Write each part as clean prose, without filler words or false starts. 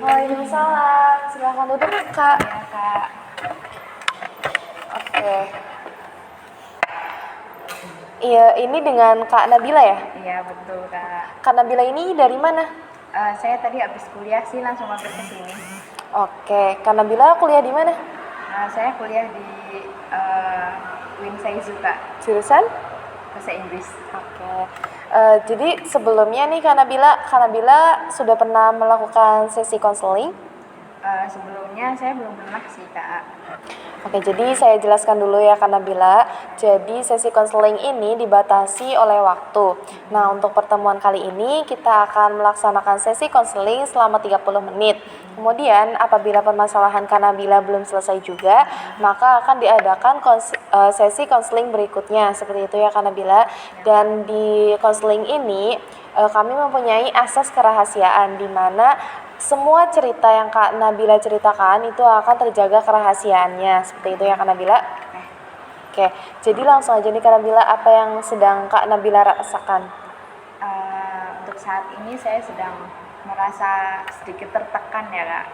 Waalaikumsalam. Silahkan duduk, Kak. Ya, Kak. Oke. Iya, ini dengan Kak Nabila ya? Iya, betul, Kak. Kak Nabila ini dari mana? Saya tadi habis kuliah sih langsung mampir ke sini. Oke, Kak Nabila kuliah di mana? Saya kuliah di Win Saizu, Kak. Jurusan? Bahasa Inggris. Oke. Jadi sebelumnya nih Kak Nabila sudah pernah melakukan sesi konseling? Sebelumnya saya belum pernah sih, Kak. Oke, jadi saya jelaskan dulu ya Kak Nabila. Jadi sesi konseling ini dibatasi oleh waktu. Nah, untuk pertemuan kali ini kita akan melaksanakan sesi konseling selama 30 menit. Kemudian apabila permasalahan Kak Nabila belum selesai juga, maka akan diadakan sesi konseling berikutnya. Seperti itu ya Kak Nabila. Dan di konseling ini kami mempunyai asas kerahasiaan di mana semua cerita yang Kak Nabila ceritakan itu akan terjaga kerahasiaannya. Seperti itu ya Kak Nabila. Oke, jadi langsung aja nih Kak Nabila, apa yang sedang Kak Nabila rasakan? Untuk saat ini saya sedang merasa sedikit tertekan ya, Kak.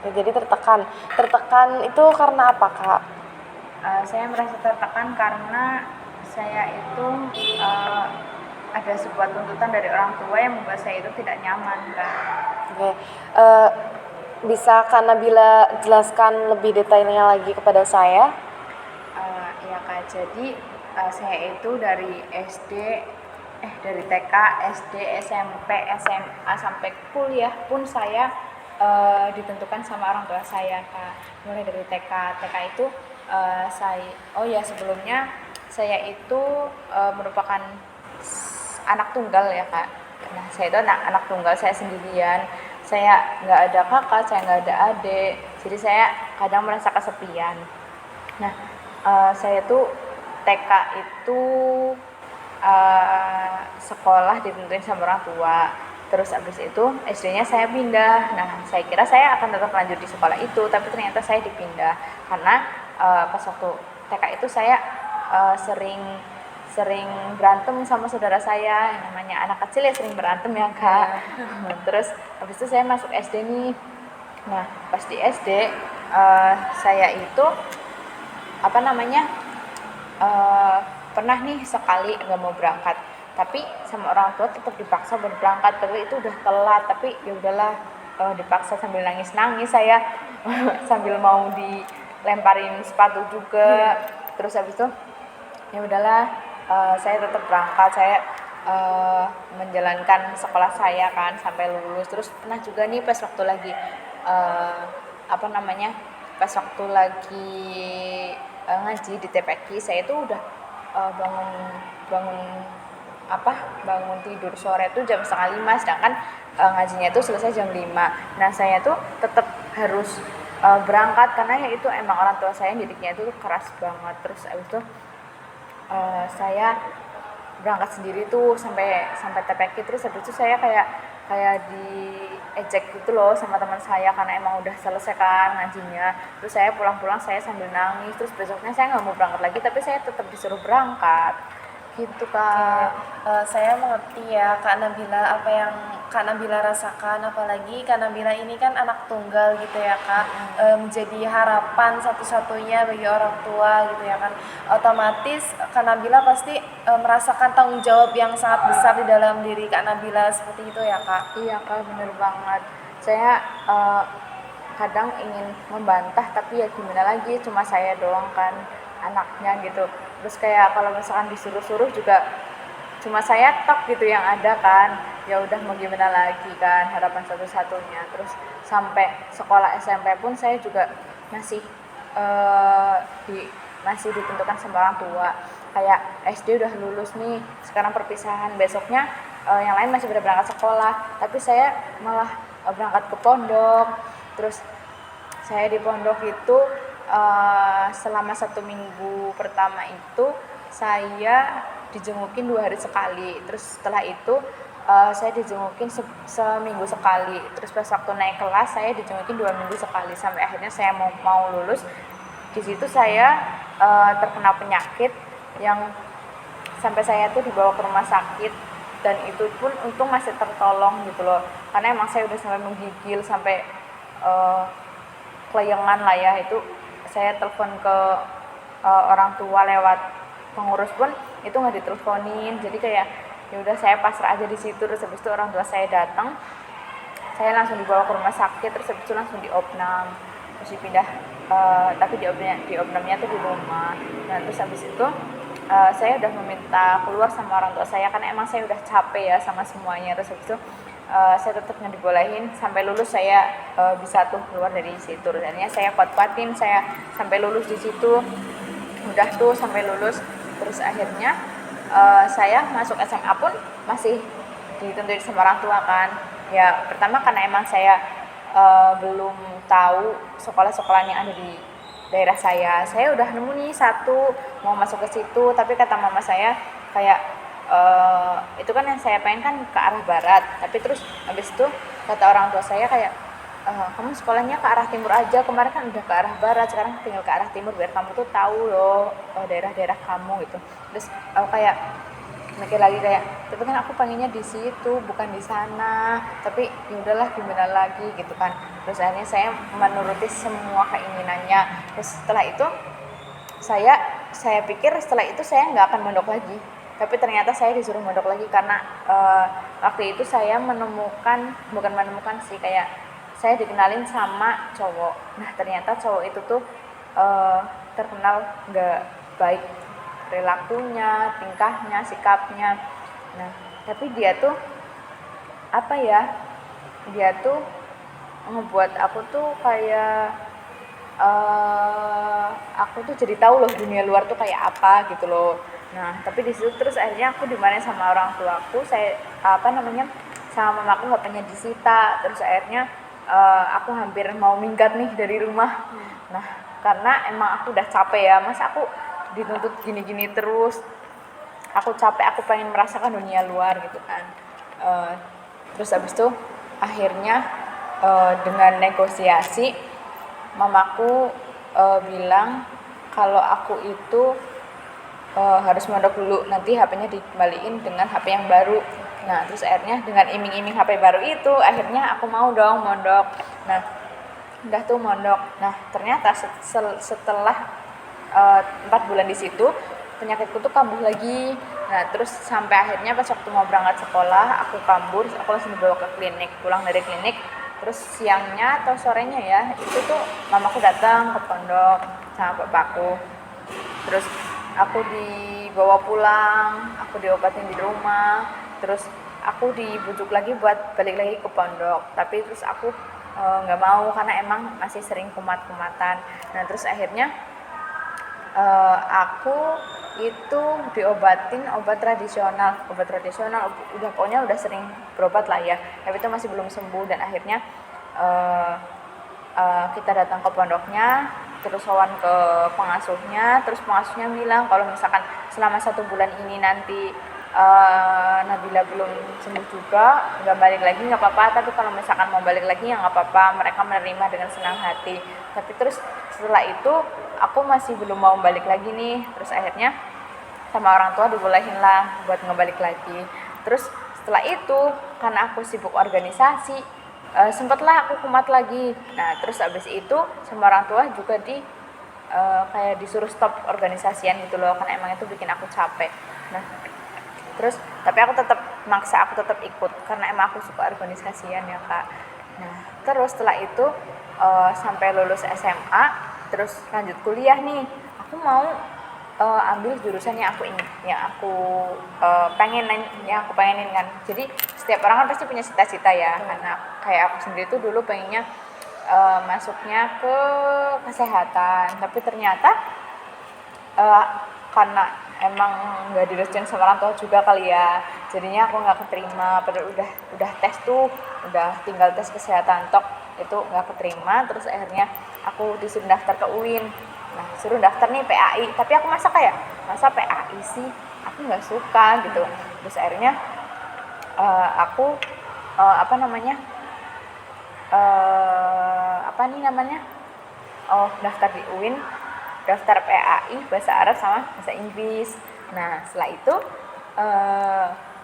Ya, jadi tertekan. Tertekan itu karena apa, Kak? Saya merasa tertekan karena saya itu ada sebuah tuntutan dari orang tua yang membuat saya itu tidak nyaman, Kak. Oke, bisa Kak Nabila jelaskan lebih detailnya lagi kepada saya? Ya, Kak, jadi saya itu dari dari TK, SD, SMP, SMA sampai kuliah pun saya ditentukan sama orang tua saya, Kak. Mulai dari TK itu sebelumnya saya itu merupakan anak tunggal ya, Kak. Nah, saya itu anak tunggal, saya sendirian, saya nggak ada kakak, saya nggak ada adik, jadi saya kadang merasa kesepian. Nah, saya tuh TK itu sekolah ditentuin sama orang tua, terus abis itu SD-nya saya pindah. Nah, saya kira saya akan tetap lanjut di sekolah itu, tapi ternyata saya dipindah karena pas waktu TK itu saya sering berantem sama saudara saya. Yang namanya anak kecil ya sering berantem ya, Kak. Terus habis itu saya masuk SD nih. Nah, pas di SD saya itu pernah nih sekali nggak mau berangkat, tapi sama orang tua tetap dipaksa buat berangkat. Tapi itu udah telat, tapi ya udahlah, dipaksa sambil nangis saya sambil mau dilemparin sepatu juga. Terus habis itu ya udahlah, saya tetap berangkat, saya menjalankan sekolah saya kan sampai lulus. Terus pernah juga nih pas waktu lagi ngaji di TPQ, saya tuh udah bangun tidur sore tuh jam 4:30, sedangkan ngajinya tuh selesai jam 5. Nah, saya tuh tetap harus berangkat karena ya itu emang orang tua saya didiknya itu keras banget. Terus abis itu saya berangkat sendiri tuh sampai TPQ. Terus habis itu saya kayak diejek gitu loh sama teman saya karena emang udah selesai kan ngajinya. Terus saya pulang saya sambil nangis. Terus besoknya saya nggak mau berangkat lagi, tapi saya tetap disuruh berangkat gitu, Kak. Saya mengerti ya Kak Nabila, apa yang Kak Nabila rasakan, apalagi Kak Nabila ini kan anak tunggal gitu ya, Kak. Menjadi harapan satu-satunya bagi orang tua gitu ya kan. Otomatis Kak Nabila pasti merasakan tanggung jawab yang sangat besar di dalam diri Kak Nabila, seperti itu ya, Kak. Iya, Kak, bener banget. Saya kadang ingin membantah, tapi ya gimana lagi, cuma saya doang kan anaknya gitu. Terus kayak kalau misalkan disuruh-suruh juga cuma saya tok gitu yang ada kan. Ya udah mau gimana lagi kan, harapan satu-satunya. Terus sampai sekolah SMP pun saya juga masih masih ditentukan sama orang tua. Kayak SD udah lulus nih, sekarang perpisahan, besoknya yang lain masih pada berangkat sekolah, tapi saya malah berangkat ke pondok. Terus saya di pondok itu selama 1 minggu pertama itu saya dijengukin 2 hari sekali. Terus setelah itu saya dijengukin seminggu sekali. Terus pas waktu naik kelas saya dijengukin 2 minggu sekali, sampai akhirnya saya mau lulus. Di situ saya terkena penyakit yang sampai saya tuh dibawa ke rumah sakit dan itu pun untung masih tertolong gitu loh, karena emang saya udah sampai menggigil, sampai kelayangan lah ya. Itu saya telepon ke orang tua lewat pengurus pun itu nggak diteleponin, jadi kayak ya udah saya pasrah aja di situ. Terus habis itu orang tua saya datang, saya langsung dibawa ke rumah sakit, terus habis itu langsung diopnam, terus dipindah, tapi diopnamnya tuh di rumah. Nah terus habis itu saya udah meminta keluar sama orang tua saya karena emang saya udah capek ya sama semuanya. Terus habis itu saya tetap nggak dibolehin sampai lulus. Saya bisa tuh keluar dari situ. Akhirnya saya kuat-kuatin, saya sampai lulus di situ, udah tuh sampai lulus. Terus akhirnya saya masuk SMA pun masih ditentuin sama orang tua kan. Ya pertama karena emang saya belum tahu sekolah-sekolah yang ada di daerah saya udah nemu nih satu mau masuk ke situ, tapi kata mama saya kayak itu kan yang saya pengen kan ke arah barat, tapi terus habis itu kata orang tua saya kayak kamu sekolahnya ke arah timur aja, kemarin kan udah ke arah barat, sekarang tinggal ke arah timur biar kamu tuh tahu loh daerah-daerah kamu gitu. Terus aku kayak mikir lagi kayak, tapi kan aku pengennya di situ bukan di sana, tapi ya udahlah gimana lagi gitu kan. Terus akhirnya saya menuruti semua keinginannya. Terus setelah itu saya pikir setelah itu saya nggak akan mondok lagi, tapi ternyata saya disuruh mondok lagi karena waktu itu saya bukan menemukan sih, kayak saya dikenalin sama cowok. Nah ternyata cowok itu tuh terkenal nggak baik perilakunya, tingkahnya, sikapnya. Nah tapi dia tuh apa ya, dia tuh ngebuat aku tuh kayak aku tuh jadi tahu loh dunia luar tuh kayak apa gitu loh. Nah tapi di situ terus akhirnya aku dimarahin sama orang tuaku, saya sama mamaku HP-nya disita. Terus akhirnya aku hampir mau minggat nih dari rumah. Nah karena emang aku udah capek ya, masa aku dituntut gini-gini terus, aku capek, aku pengen merasakan dunia luar gitu kan. Terus habis itu akhirnya dengan negosiasi mamaku bilang kalau aku itu harus mondok dulu, nanti HP-nya dikembaliin dengan HP yang baru. Nah terus akhirnya dengan iming-iming HP baru itu akhirnya aku mau dong mondok. Nah udah tuh mondok. Nah ternyata setelah 4 bulan di situ penyakitku tuh kambuh lagi. Nah terus sampai akhirnya pas waktu mau berangkat sekolah aku kabur, aku langsung dibawa ke klinik. Pulang dari klinik terus siangnya atau sorenya ya itu tuh mamaku datang ke pondok sama bapakku. Terus aku dibawa pulang, aku diobatin di rumah. Terus aku dibujuk lagi buat balik lagi ke pondok, tapi terus aku nggak mau karena emang masih sering kumat-kumatan. Nah terus akhirnya aku itu diobatin obat tradisional, udah pokoknya udah sering berobat lah ya, tapi itu masih belum sembuh. Dan akhirnya kita datang ke pondoknya, terus sowan ke pengasuhnya. Terus pengasuhnya bilang kalau misalkan selama 1 bulan ini nanti Nabila belum sembuh juga, nggak balik lagi nggak apa-apa, tapi kalau misalkan mau balik lagi ya nggak apa-apa, mereka menerima dengan senang hati. Tapi terus setelah itu aku masih belum mau balik lagi nih. Terus akhirnya sama orang tua dibolehin lah buat ngebalik lagi. Terus setelah itu karena aku sibuk organisasi, sempatlah aku kumat lagi. Nah terus abis itu sama orang tua juga kayak disuruh stop organisasian gitu loh, karena emang itu bikin aku capek. Nah terus tapi aku tetap ikut karena emang aku suka organisasian ya kak. Nah terus setelah itu sampai lulus SMA, terus lanjut kuliah nih, aku mau ambil jurusan yang aku pengenin kan. Jadi setiap orang kan pasti punya cita-cita ya, karena kayak aku sendiri tuh dulu pengennya masuknya ke kesehatan, tapi ternyata karena emang nggak direstuin sama orang tua juga kali ya, jadinya aku nggak keterima. Padahal udah tes tuh, udah tinggal tes kesehatan tok itu nggak keterima. Terus akhirnya aku disuruh daftar ke UIN. Nah suruh daftar nih PAI, tapi aku masa PAI sih, aku nggak suka gitu. Terus akhirnya aku daftar di UIN, daftar PAI bahasa Arab sama bahasa Inggris. Nah setelah itu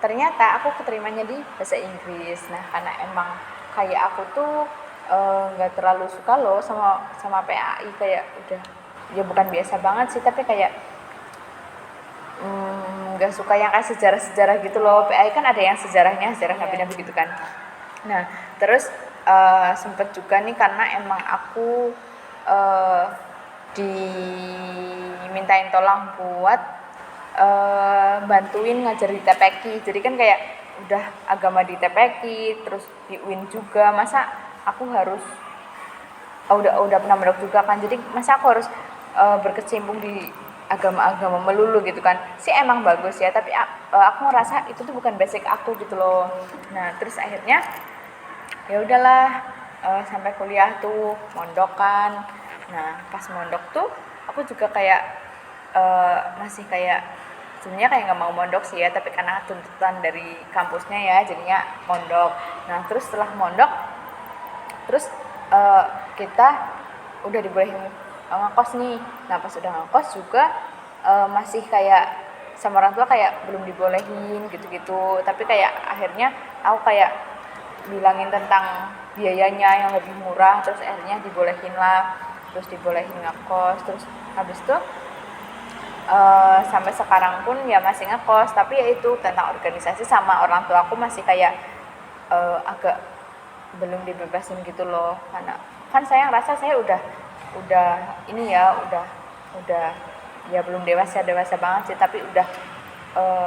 ternyata aku keterimanya di bahasa Inggris. Nah karena emang kayak aku tuh nggak terlalu suka loh sama PAI, kayak udah ya bukan biasa banget sih, tapi kayak nggak suka yang kayak sejarah-sejarah gitu loh. PAI kan ada yang sejarahnya, sejarah nabi-nabi gitu kan. Nah terus sempet juga nih karena emang aku eh, dimintain tolong buat bantuin ngajar di TPQ. Jadi kan kayak udah agama di TPQ, terus di UIN juga, masa aku harus udah pernah mondok juga kan, jadi masa aku harus berkecimpung di agama-agama melulu gitu kan. Sih emang bagus ya, tapi aku ngerasa itu tuh bukan basic aku gitu loh. Nah terus akhirnya ya udahlah, sampai kuliah tuh mondok kan. Nah pas mondok tuh aku juga kayak masih kayak sebenarnya kayak nggak mau mondok sih ya, tapi karena tuntutan dari kampusnya ya jadinya mondok. Nah terus setelah mondok, terus kita udah dibolehin ngekos nih. Nah pas udah ngekos juga masih kayak sama orang tua kayak belum dibolehin gitu-gitu, tapi kayak akhirnya aku kayak bilangin tentang biayanya yang lebih murah, terus akhirnya dibolehin lah, terus dibolehin ngekos. Terus habis itu sampai sekarang pun ya masih ngekos, tapi ya itu tentang organisasi sama orang tua aku masih kayak agak belum dibebasin gitu loh, karena kan saya ngerasa saya udah ini ya udah ya belum dewasa banget sih, tapi udah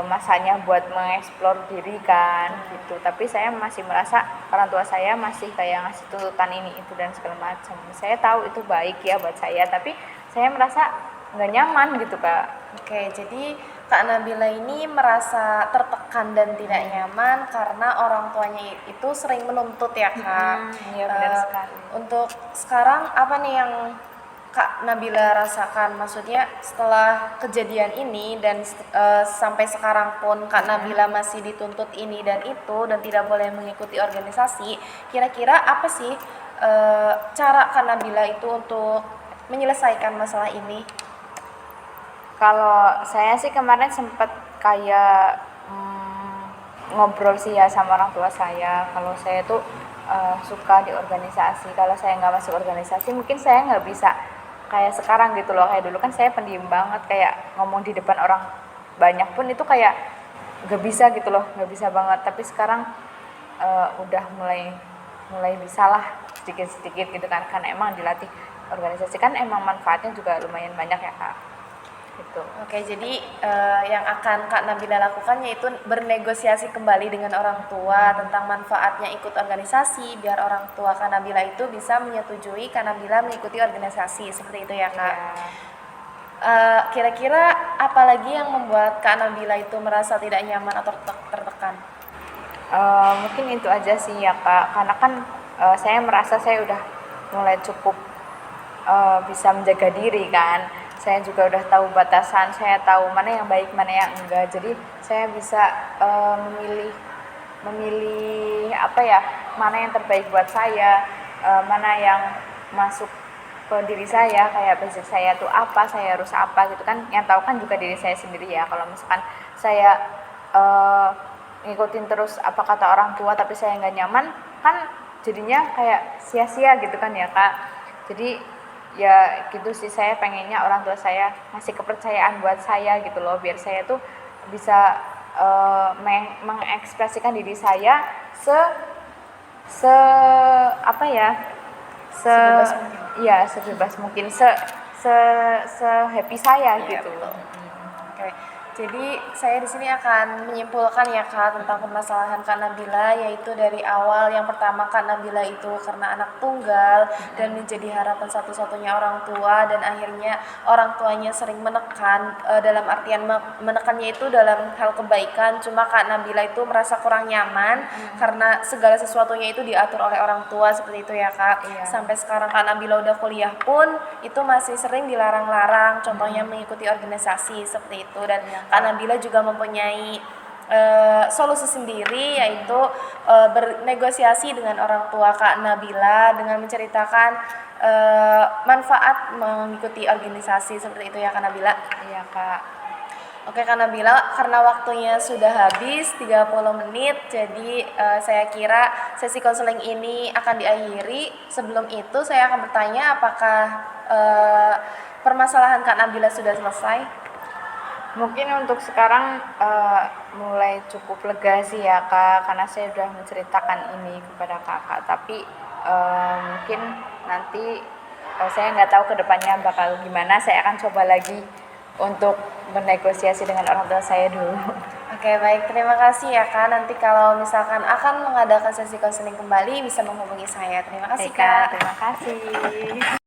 masanya buat mengeksplor diri kan gitu. Tapi saya masih merasa orang tua saya masih kayak ngasih tuntutan ini itu dan segala macam. Saya tahu itu baik ya buat saya, tapi saya merasa nggak nyaman gitu Kak. Oke, jadi Kak Nabila ini merasa tertekan dan tidak nyaman karena orang tuanya itu sering menuntut ya Kak. Iya benar Eh, sekali. Untuk sekarang apa nih yang Kak Nabila rasakan? Maksudnya setelah kejadian ini dan sampai sekarang pun Kak Nabila masih dituntut ini dan itu dan tidak boleh mengikuti organisasi. Kira-kira apa sih cara Kak Nabila itu untuk menyelesaikan masalah ini? Kalau saya sih kemarin sempet kayak ngobrol sih ya sama orang tua saya. Kalau saya tuh suka di organisasi. Kalau saya nggak masuk organisasi, mungkin saya nggak bisa kayak sekarang gitu loh. Kayak dulu kan saya pendiam banget, kayak ngomong di depan orang banyak pun itu kayak nggak bisa gitu loh, nggak bisa banget. Tapi sekarang udah mulai bisa lah sedikit-sedikit gitu kan. Karena emang dilatih organisasi kan emang manfaatnya juga lumayan banyak ya Kak. Gitu. Oke, jadi yang akan Kak Nabila lakukan yaitu bernegosiasi kembali dengan orang tua tentang manfaatnya ikut organisasi biar orang tua Kak Nabila itu bisa menyetujui Kak Nabila mengikuti organisasi, seperti itu ya Kak. Ya. Kira-kira apa lagi yang membuat Kak Nabila itu merasa tidak nyaman atau tertekan? Mungkin itu aja sih ya Kak, karena kan saya merasa saya udah mulai cukup bisa menjaga diri kan. Saya juga udah tahu batasan, saya tahu mana yang baik, mana yang enggak. Jadi saya bisa memilih apa ya, mana yang terbaik buat saya, mana yang masuk ke diri saya, kayak basic saya tuh apa, saya harus apa gitu kan. Yang tahu kan juga diri saya sendiri ya. Kalau misalkan saya ngikutin terus apa kata orang tua tapi saya nggak nyaman, kan jadinya kayak sia-sia gitu kan ya Kak. Jadi ya gitu sih, saya pengennya orang tua saya ngasih kepercayaan buat saya gitu loh, biar saya tuh bisa mengekspresikan diri saya se se apa ya, Sebebas mungkin. ya sebebas mungkin, se happy saya Iya, gitu. betul. Oke, jadi saya di sini akan menyimpulkan ya Kak tentang permasalahan Kak Nabila, yaitu dari awal yang pertama Kak Nabila itu karena anak tunggal dan menjadi harapan satu-satunya orang tua, dan akhirnya orang tuanya sering menekan, dalam artian menekannya itu dalam hal kebaikan, cuma Kak Nabila itu merasa kurang nyaman karena segala sesuatunya itu diatur oleh orang tua, seperti itu ya Kak. Iya. Sampai sekarang Kak Nabila udah kuliah pun itu masih sering dilarang-larang, contohnya mengikuti organisasi seperti itu. Dan Kak Nabila juga mempunyai solusi sendiri, yaitu bernegosiasi dengan orang tua Kak Nabila dengan menceritakan manfaat mengikuti organisasi, seperti itu ya Kak Nabila. Iya Kak. Oke Kak Nabila, karena waktunya sudah habis 30 menit, jadi saya kira sesi konseling ini akan diakhiri. Sebelum itu saya akan bertanya apakah permasalahan Kak Nabila sudah selesai? Mungkin untuk sekarang mulai cukup lega sih ya Kak, karena saya sudah menceritakan ini kepada Kakak. Tapi mungkin nanti saya nggak tahu kedepannya bakal gimana. Saya akan coba lagi untuk bernegosiasi dengan orang tua saya dulu. Oke baik, terima kasih ya Kak. Nanti kalau misalkan akan mengadakan sesi konseling kembali bisa menghubungi saya. Terima kasih Baik, Kak, Kak. terima kasih.